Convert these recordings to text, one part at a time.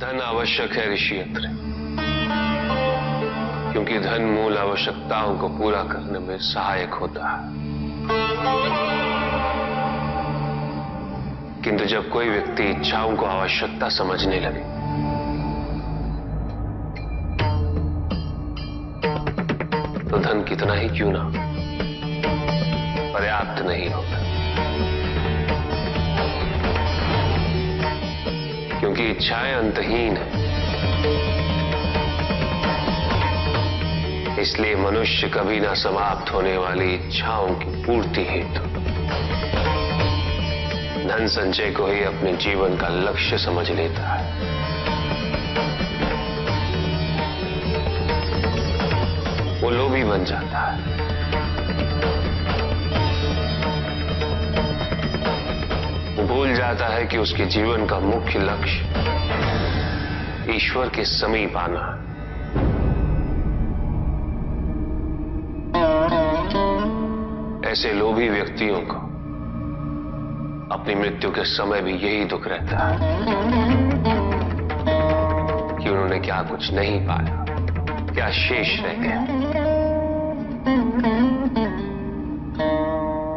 धन आवश्यक है ऋषि अत्रि, क्योंकि धन मूल आवश्यकताओं को पूरा करने में सहायक होता है। किंतु जब कोई व्यक्ति इच्छाओं को आवश्यकता समझने लगे तो धन कितना ही क्यों ना पर्याप्त नहीं होता, क्योंकि इच्छाएं अंतहीन है। इसलिए मनुष्य कभी ना समाप्त होने वाली इच्छाओं की पूर्ति हेतु धन संचय को ही अपने जीवन का लक्ष्य समझ लेता है। वो लोभी बन जाता है। वो भूल जाता है कि उसके जीवन का मुख्य लक्ष्य ईश्वर के समीप आना है। ऐसे लोभी व्यक्तियों को अपनी मृत्यु के समय भी यही दुख रहता है कि उन्होंने क्या कुछ नहीं पाया, क्या शेष रह गया।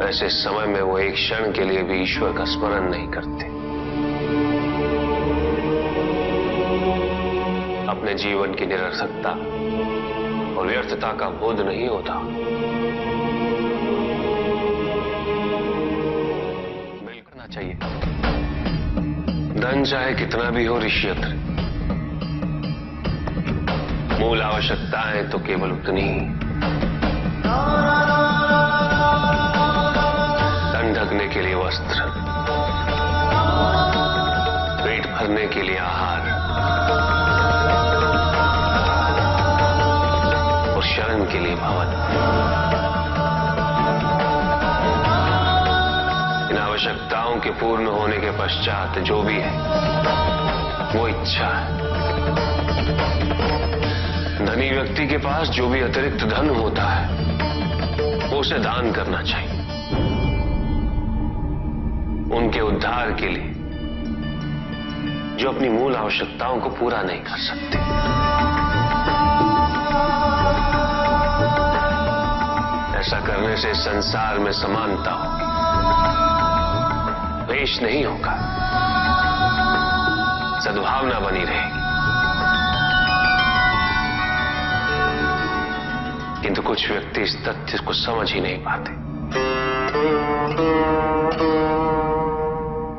ऐसे समय में वो एक क्षण के लिए भी ईश्वर का स्मरण नहीं करते। अपने जीवन की निरर्थकता और व्यर्थता का बोध नहीं होता। मिलना चाहिए। धन चाहे कितना भी हो ऋषि अत्रि, मूल आवश्यकताएं तो केवल उतनी ही। तन ढकने के लिए वस्त्र, पेट भरने के लिए आहार और शरण के लिए भवन। इन आवश्यकताओं के पूर्ण होने के पश्चात जो भी है वो इच्छा है। धनी व्यक्ति के पास जो भी अतिरिक्त धन होता है वो उसे दान करना चाहिए, उनके उद्धार के लिए जो अपनी मूल आवश्यकताओं को पूरा नहीं कर सकते। ऐसा करने से संसार में समानता होगी, द्वेष नहीं होगा, सद्भावना बनी रहेगी। किंतु कुछ व्यक्ति इस तथ्य को समझ ही नहीं पाते।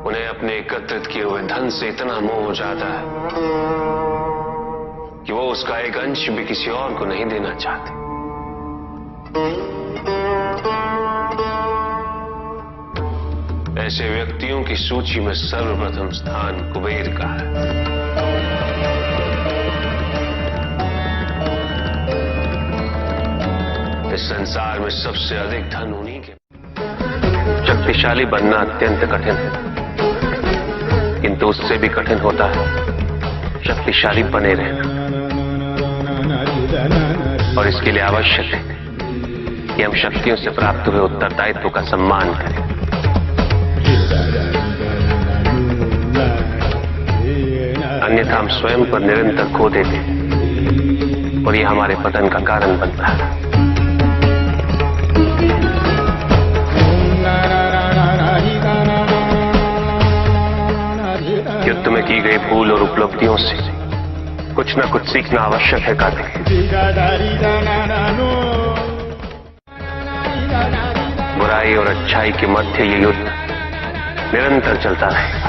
उन्हें अपने एकत्रित किए हुए धन से इतना मोह हो जाता है कि वो उसका एक अंश भी किसी और को नहीं देना चाहते। ऐसे व्यक्तियों की सूची में सर्वप्रथम स्थान कुबेर का है। इस संसार में सबसे अधिक धन उन्हीं के। शक्तिशाली बनना अत्यंत कठिन है, किंतु उससे भी कठिन होता है शक्तिशाली बने रहना। और इसके लिए आवश्यक है कि हम शक्तियों से प्राप्त हुए उत्तरदायित्व का सम्मान करें। अन्यथा हम स्वयं पर निरंतर खो देते हैं और यह हमारे पतन का कारण बनता है। युद्ध में की गई भूल और उपलब्धियों से कुछ न कुछ सीखना आवश्यक है कार्तिक। बुराई और अच्छाई के मध्य ये युद्ध निरंतर चलता रहेगा।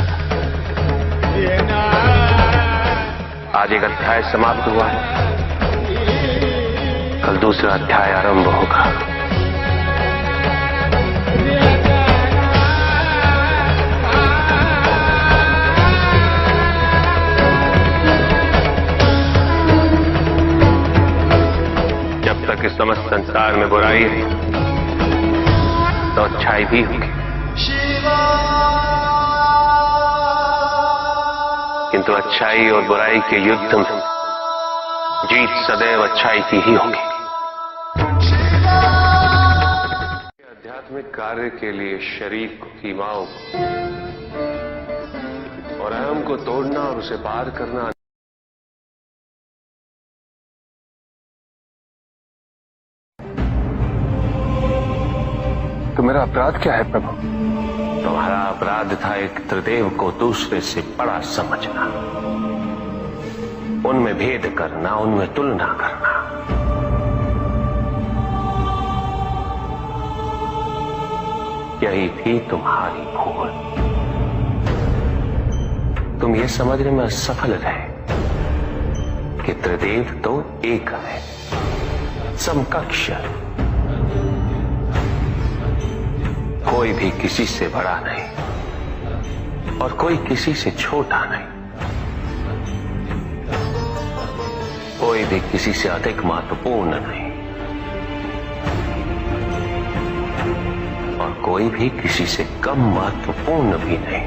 आज एक अध्याय समाप्त हुआ है, कल दूसरा अध्याय आरंभ होगा। जब तक इस समस्त संसार में बुराई है तो अच्छाई भी होगी, किंतु अच्छाई और बुराई के युद्ध में जीत सदैव अच्छाई की ही होगी। आध्यात्मिक कार्य के लिए शरीर को, सीमाओं को और अहम को तोड़ना और उसे पार करना मेरा अपराध क्या है प्रभु? तुम्हारा अपराध था एक त्रिदेव को दूसरे से बड़ा समझना, उनमें भेद करना, उनमें तुलना करना। यही थी तुम्हारी भूल। तुम ये समझने में असफल रहे कि त्रिदेव तो एक है, समकक्ष, कोई भी किसी से बड़ा नहीं और कोई किसी से छोटा नहीं, कोई भी किसी से अधिक महत्वपूर्ण नहीं और कोई भी किसी से कम महत्वपूर्ण भी नहीं।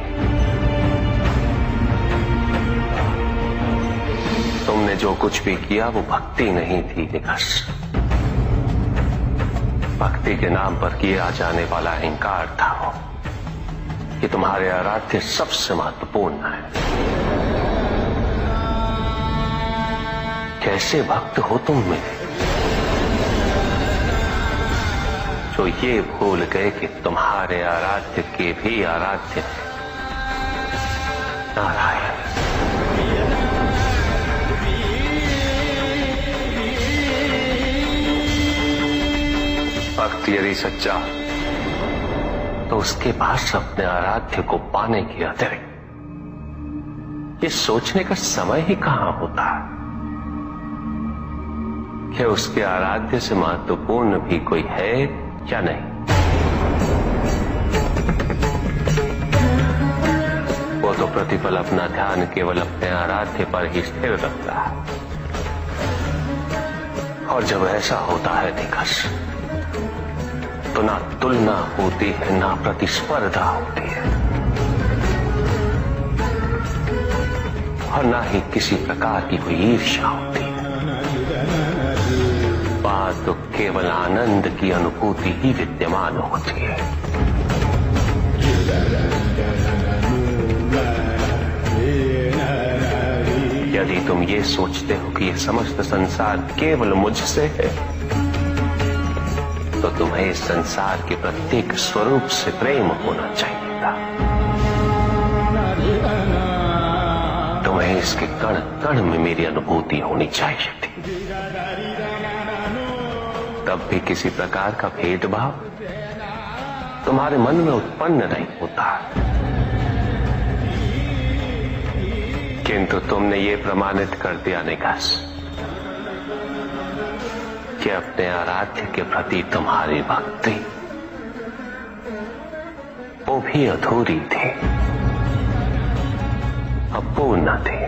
तुमने जो कुछ भी किया वो भक्ति नहीं थी निकस। भक्ति के नाम पर किया जाने वाला अहंकार था वो कि तुम्हारे आराध्य सबसे महत्वपूर्ण है। कैसे भक्त हो तुम मेरे, जो ये भूल गए कि तुम्हारे आराध्य के भी आराध्य नारायण। भक्त यदि सच्चा तो उसके पास अपने आराध्य को पाने के अतिरिक्त ये सोचने का समय ही कहां होता है कि उसके आराध्य से महत्वपूर्ण भी कोई है या नहीं। वो तो प्रतिपल अपना ध्यान केवल अपने आराध्य पर ही स्थिर रखता है और जब ऐसा होता है निकस तो ना तुलना होती है, ना प्रतिस्पर्धा होती है और ना ही किसी प्रकार की कोई ईर्ष्या होती है। बात तो केवल आनंद की अनुभूति ही विद्यमान होती है। यदि तुम ये सोचते हो कि ये समस्त संसार केवल मुझसे है तो तुम्हें इस संसार के प्रत्येक स्वरूप से प्रेम होना चाहिए था। तुम्हें इसके कण कण में मेरी अनुभूति होनी चाहिए थी। तब भी किसी प्रकार का भेदभाव तुम्हारे मन में उत्पन्न नहीं होता, किंतु तुमने ये प्रमाणित कर दिया निकास कि अपने आराध्य के प्रति तुम्हारी भक्ति वो भी अधूरी थी, अपूर्ण थी।